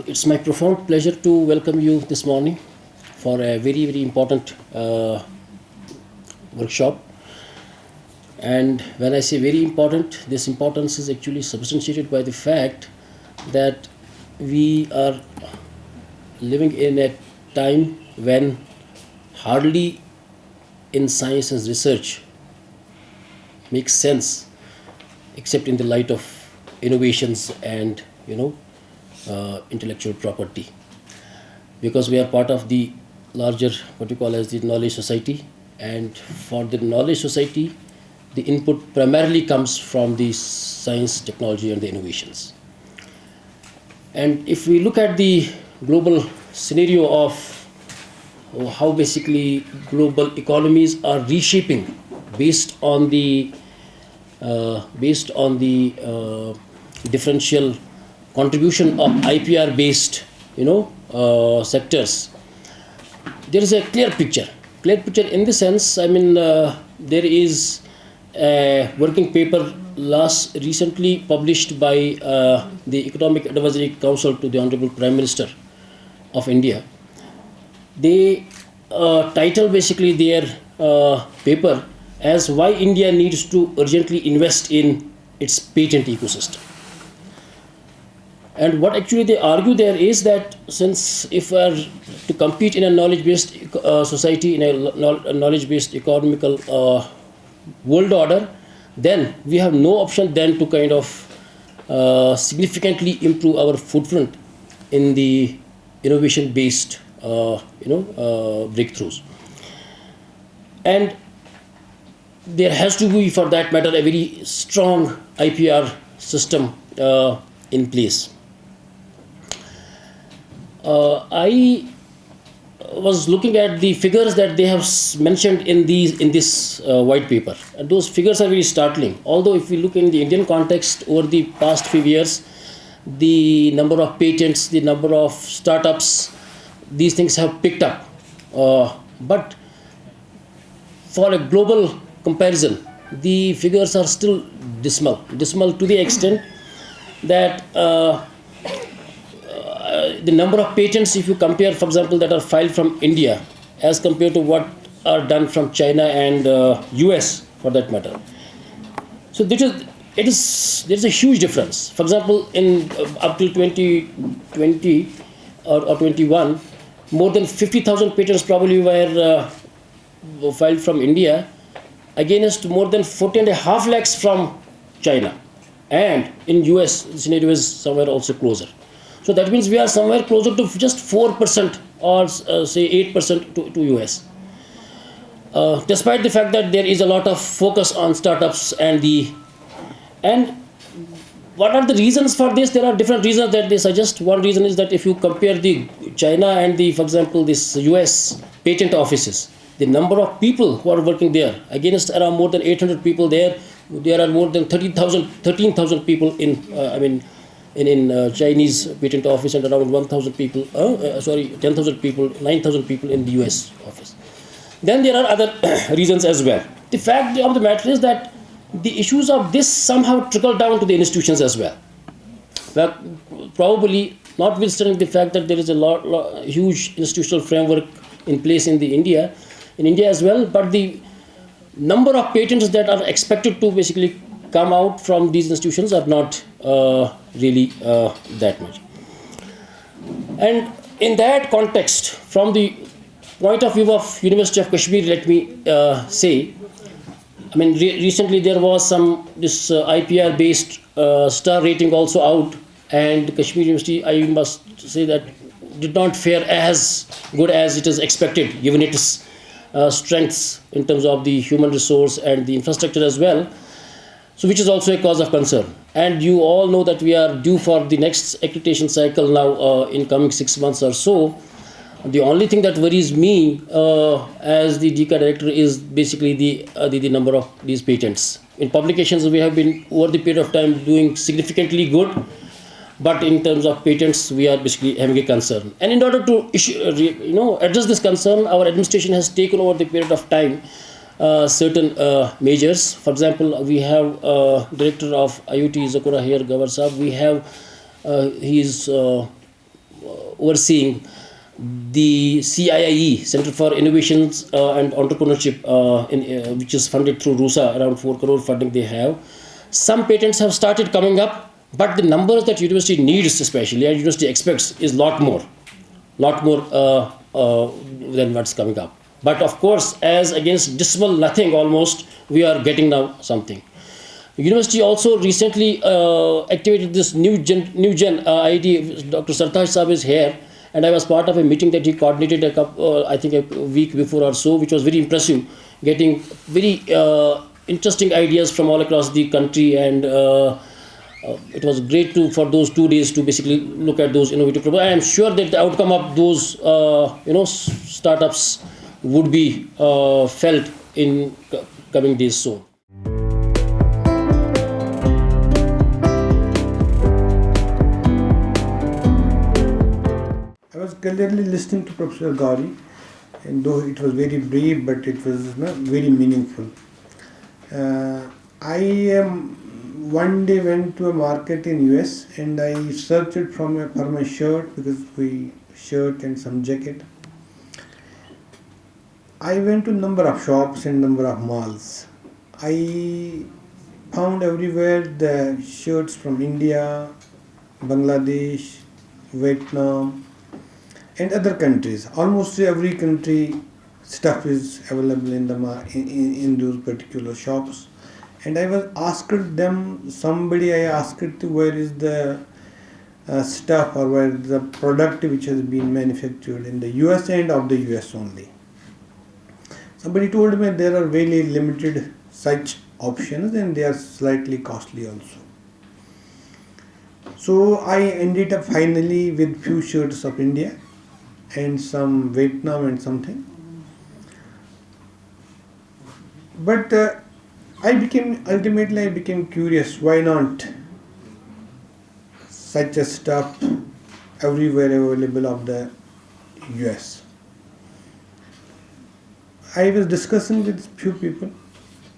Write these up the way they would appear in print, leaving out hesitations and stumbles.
It's my profound pleasure to welcome you this morning for a very, very important workshop. And when I say very important, this importance is actually substantiated by the fact that we are living in a time when hardly in science and research makes sense except in the light of innovations and intellectual property, because we are part of the larger what we call as the knowledge society, and for the knowledge society the input primarily comes from the science, technology and the innovations. And if we look at the global scenario of how basically global economies are reshaping based on the differential contribution of IPR based sectors, there is a clear picture in the sense, there is a working paper recently published by the Economic Advisory Council to the Honorable Prime Minister of India. They title basically their paper as why India needs to urgently invest in its patent ecosystem. And what actually they argue there is that since if we are to compete in a knowledge-based society, in a knowledge-based economical world order, then we have no option than to kind of significantly improve our footprint in the innovation-based breakthroughs. And there has to be, for that matter, a very strong IPR system in place. I was looking at the figures that they have mentioned in this white paper, and those figures are very startling. Although if we look in the Indian context, over the past few years, the number of patents, the number of startups, these things have picked up. But for a global comparison, the figures are still dismal to the extent that the number of patents, if you compare, for example, that are filed from India as compared to what are done from China and US for that matter. So there is a huge difference. For example, in up till 2020 or 21, more than 50,000 patents probably were filed from India, against more than 40.5 lakhs from China, and in US the scenario is somewhere also closer. So that means we are somewhere closer to just 4% or say 8% to US, despite the fact that there is a lot of focus on startups and what are the reasons for this? There are different reasons that they suggest. One reason is that if you compare the China and for example, this US patent offices, the number of people who are working there, against around more than 800 people there are more than 13,000 people in Chinese patent office, and around 10,000 people, 10,000 people, 9,000 people in the US office. Then there are other reasons as well. The fact of the matter is that the issues of this somehow trickle down to the institutions as well. Probably notwithstanding the fact that there is a huge institutional framework in place in India as well, but the number of patents that are expected to basically come out from these institutions are not really that much. And in that context, from the point of view of University of Kashmir, let me say, recently there was this IPR based star rating also out, and Kashmir University, I must say that, did not fare as good as it is expected, given its strengths in terms of the human resource and the infrastructure as well. So which is also a cause of concern. And you all know that we are due for the next accreditation cycle now in coming 6 months or so. The only thing that worries me as the DICA director is basically the number of these patents. In publications, we have been over the period of time doing significantly good, but in terms of patents, we are basically having a concern. And in order to address this concern, our administration has taken over the period of time certain measures. For example, we have Director of IoT Zakura here, Gawar Saab. We have he is overseeing the CIIE, Center for Innovations and Entrepreneurship, which is funded through RUSA, around 4 crore funding they have. Some patents have started coming up, but the numbers that university needs, especially, and university expects, is lot more than what's coming up. But of course, as against dismal nothing almost, we are getting now something. University also recently activated this new gen IIT. Dr. Sartaj Saab is here, and I was part of a meeting that he coordinated I think a week before or so, which was very impressive, getting very interesting ideas from all across the country, and it was great for those 2 days to basically look at those innovative problems. I am sure that the outcome of those startups would be felt in coming days soon. I was clearly listening to Professor Gauri, and though it was very brief, but it was very meaningful. I one day went to a market in US and I searched for my shirt, because we shirt and some jacket. I went to number of shops and number of malls. I found everywhere the shirts from India, Bangladesh, Vietnam, and other countries. Almost every country stuff is available in in those particular shops. And I was asked them, I asked where is the stuff, or where the product which has been manufactured in the US and of the US only. Somebody told me there are very limited such options and they are slightly costly also. So I ended up finally with few shirts of India and some Vietnam and something. But I became curious, why not such a stuff everywhere available of the US. I was discussing with few people.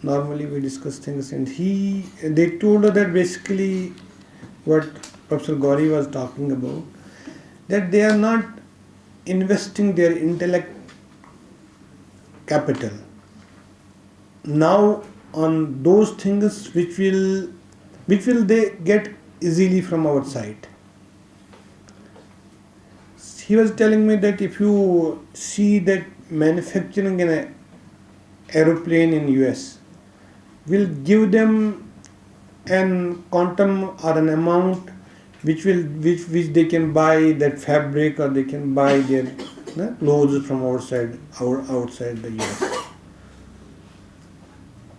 Normally we discuss things, and they told her that basically what Professor Gauri was talking about, that they are not investing their intellect capital now on those things which will they get easily from our side. He was telling me that if you see that manufacturing an aeroplane in US will give them an quantum or an amount which they can buy that fabric, or they can buy their clothes from outside the US.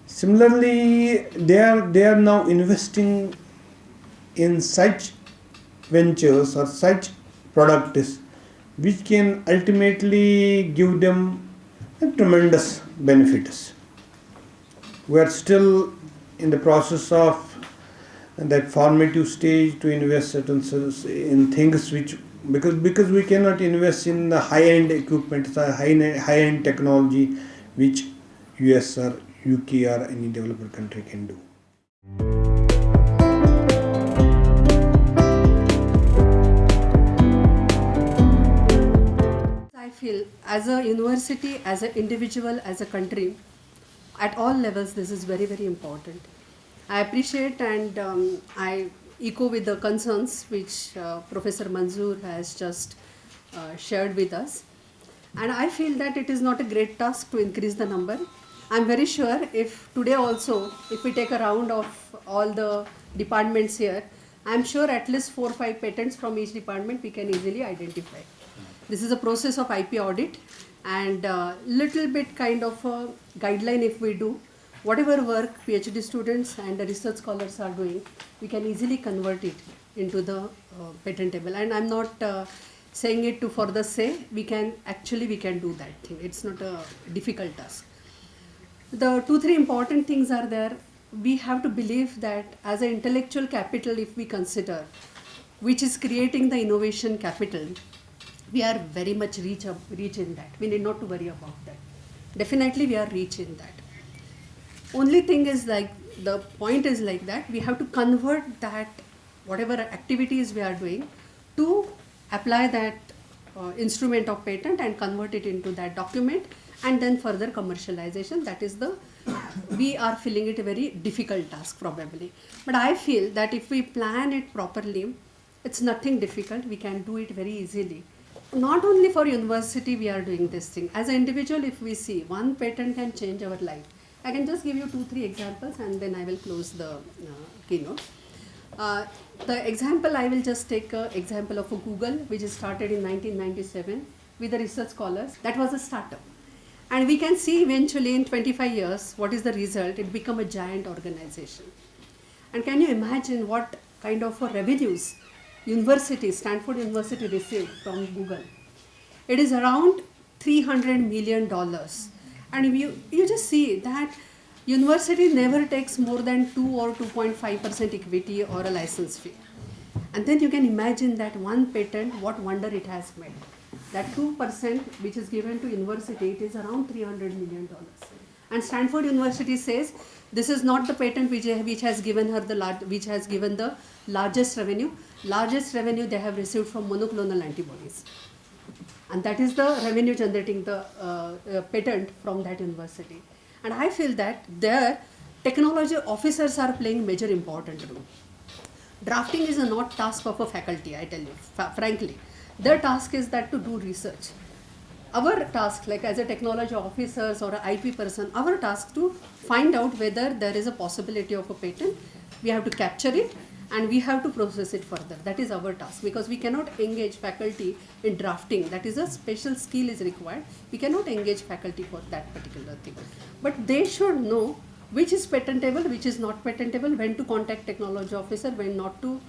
Similarly, they are now investing in such ventures or such products which can ultimately give them tremendous benefits. We are still in the process of that formative stage to invest in things which, because we cannot invest in the high-end equipment, high-end technology which US or UK or any developed country can do. I feel as a university, as an individual, as a country, at all levels, this is very, very important. I appreciate and I echo with the concerns which Professor Manzoor has just shared with us. And I feel that it is not a great task to increase the number. I'm very sure if today also, if we take a round of all the departments here, I'm sure at least 4 or 5 patents from each department we can easily identify. This is a process of IP audit, and little bit kind of a guideline if we do. Whatever work PhD students and the research scholars are doing, we can easily convert it into the patentable. And I'm not saying it to further say, we can do that thing. It's not a difficult task. The 2-3 important things are there. We have to believe that as an intellectual capital, if we consider, which is creating the innovation capital, we are very much reach in that. We need not to worry about that. Definitely we are reach in that. Only thing is the point is like that, we have to convert that, whatever activities we are doing, to apply that instrument of patent and convert it into that document, and then further commercialization. That is the, we are feeling it a very difficult task probably. But I feel that if we plan it properly, it's nothing difficult, we can do it very easily. Not only for university we are doing this thing. As an individual, if we see, one patent can change our life. I can just give you 2-3 examples and then I will close the keynote. The example, I will just take an example of a Google, which is started in 1997 with the research scholars. That was a startup. And we can see eventually in 25 years, what is the result? It became a giant organization. And can you imagine what kind of revenues university, Stanford University received from Google? It is around $300 million. And you just see that university never takes more than 2 or 2.5% equity or a license fee. And then you can imagine that one patent, what wonder it has made. That 2% which is given to university, it is around $300 million. And Stanford University says this is not the patent which has given her which has given the largest revenue. Largest revenue they have received from monoclonal antibodies. And that is the revenue generating the patent from that university. And I feel that their technology officers are playing major important role. Drafting is a not task of a faculty, I tell you, frankly. Their task is that to do research. Our task, like as a technology officers or an IP person, our task to find out whether there is a possibility of a patent. We have to capture it and we have to process it further. That is our task, because we cannot engage faculty in drafting. That is a special skill is required. We cannot engage faculty for that particular thing. But they should know which is patentable, which is not patentable, when to contact technology officer, when not to,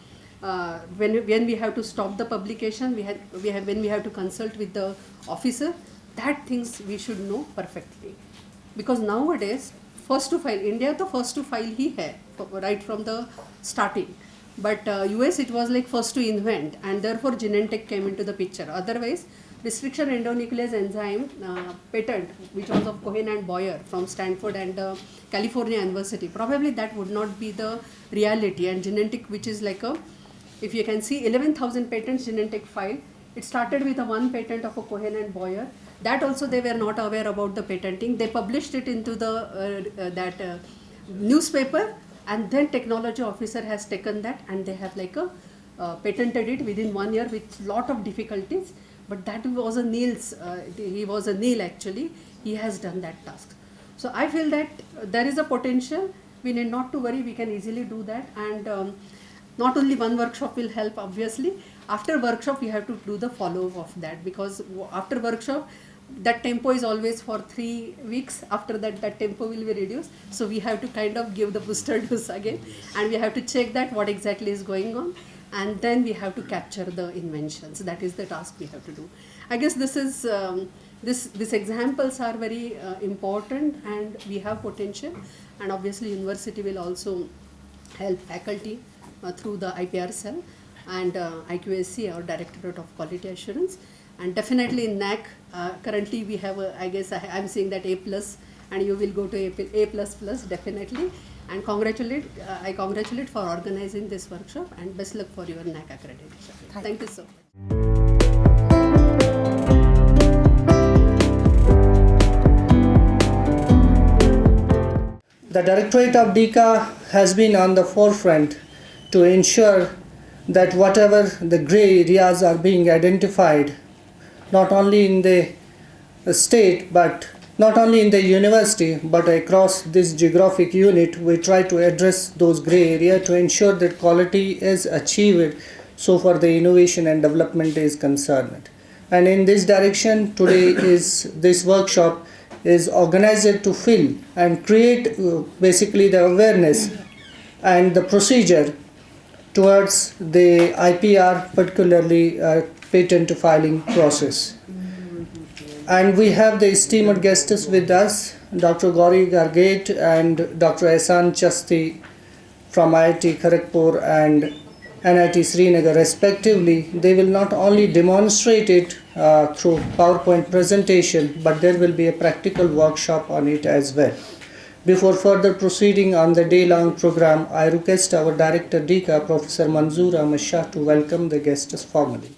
when we have to stop the publication, when we have to consult with the officer. That things we should know perfectly. Because nowadays, first to file, India the first to file he hai, right from the starting. But US it was like first to invent, and therefore Genentech came into the picture. Otherwise, restriction endonuclease enzyme patent, which was of Cohen and Boyer from Stanford and California University, probably that would not be the reality. And Genentech, which is like a, if you can see 11,000 patents Genentech filed, it started with a one patent of a Cohen and Boyer. That also they were not aware about the patenting. They published it into the newspaper, and then technology officer has taken that and they have like patented it within 1 year with lot of difficulties. But that was a he was a Neil actually, he has done that task. So I feel that there is a potential, we need not to worry, we can easily do that. And not only one workshop will help obviously, after workshop we have to do the follow-up of that, because after workshop that tempo is always for 3 weeks, after that that tempo will be reduced. So we have to kind of give the booster dose again, and we have to check that what exactly is going on. And then we have to capture the inventions. That is the task we have to do. I guess this is these examples are very important, and we have potential. And obviously, university will also help faculty through the IPR cell and IQAC, or Directorate of Quality Assurance. And definitely in NAC, currently we have, I guess I'm saying that A+, and you will go to A++, definitely. And I congratulate for organizing this workshop, and best luck for your NAC accreditation. Thank you so much. The Directorate of DICA has been on the forefront to ensure that whatever the grey areas are being identified, not only in the state, but not only in the university, but across this geographic unit, we try to address those grey areas to ensure that quality is achieved so far the innovation and development is concerned. And in this direction, today is this workshop is organized to fill and create basically the awareness and the procedure towards the IPR, particularly patent filing process. And we have the esteemed guests with us, Dr. Gauri Gargate and Dr. Ehsan Chasti from IIT Kharagpur and NIT Srinagar respectively. They will not only demonstrate it through PowerPoint presentation, but there will be a practical workshop on it as well. Before further proceeding on the day-long program, I request our Director DICA, Professor Manzoor Ahmad Shah, to welcome the guests formally.